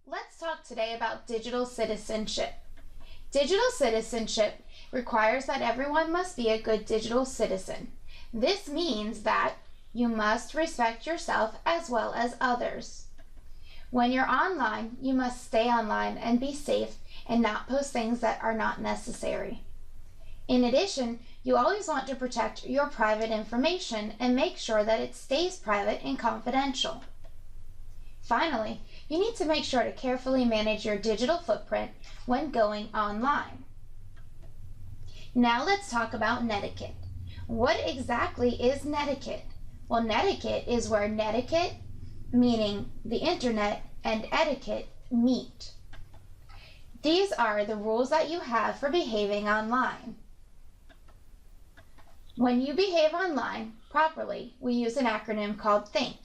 Let's talk today about digital citizenship. Digital citizenship requires that everyone must be a good digital citizen. This means that you must respect yourself as well as others. When you're online, you must stay online and be safe and not post things that are not necessary. In addition, you always want to protect your private information and make sure that it stays private and confidential. Finally, you need to make sure to carefully manage your digital footprint when going online. Now let's talk about netiquette. What exactly is netiquette? Well, netiquette is where netiquette, meaning the internet, and etiquette meet. These are the rules that you have for behaving online. When you behave online properly, we use an acronym called THINK.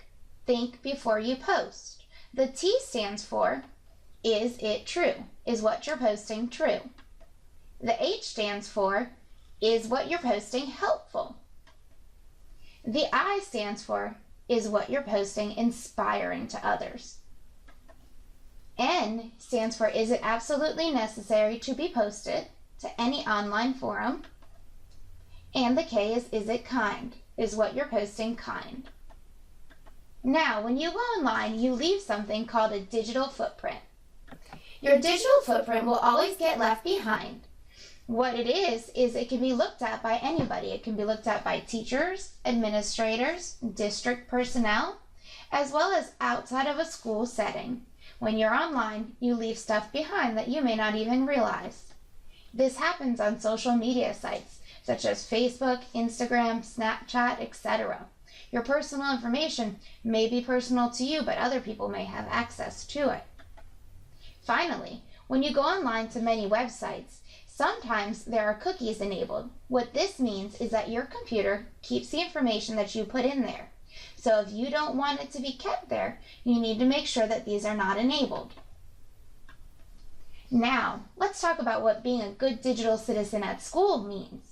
Think before you post. The T stands for, is it true? Is what you're posting true? The H stands for, is what you're posting helpful? The I stands for, is what you're posting inspiring to others? N stands for, is it absolutely necessary to be posted to any online forum? And the K is it kind? Is what you're posting kind? Now, when you go online, you leave something called a digital footprint. Your digital footprint will always get left behind. What it is it can be looked at by anybody. It can be looked at by teachers, administrators, district personnel, as well as outside of a school setting. When you're online, you leave stuff behind that you may not even realize. This happens on social media sites such as Facebook, Instagram, Snapchat, etc. Your personal information may be personal to you, but other people may have access to it. Finally, when you go online to many websites, sometimes there are cookies enabled. What this means is that your computer keeps the information that you put in there. So if you don't want it to be kept there, you need to make sure that these are not enabled. Now, let's talk about what being a good digital citizen at school means.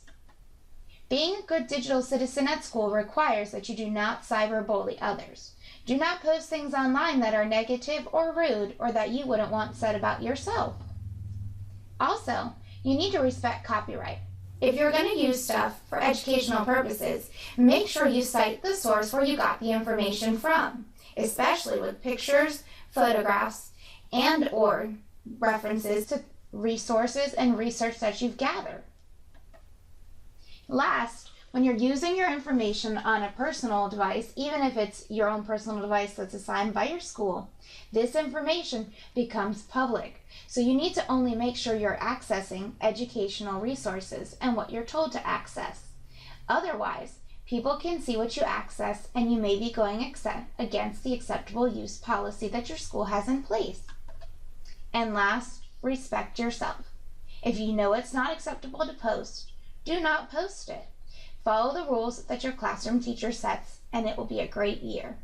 Being a good digital citizen at school requires that you do not cyberbully others. Do not post things online that are negative or rude or that you wouldn't want said about yourself. Also, you need to respect copyright. If you're going to use stuff for educational purposes, make sure you cite the source where you got the information from, especially with pictures, photographs, and/or references to resources and research that you've gathered. Last, when you're using your information on a personal device, even if it's your own personal device that's assigned by your school, this information becomes public. So you need to only make sure you're accessing educational resources and what you're told to access. Otherwise, people can see what you access and you may be going against the acceptable use policy that your school has in place. And last, respect yourself. If you know it's not acceptable to post, do not post it. Follow the rules that your classroom teacher sets, and it will be a great year.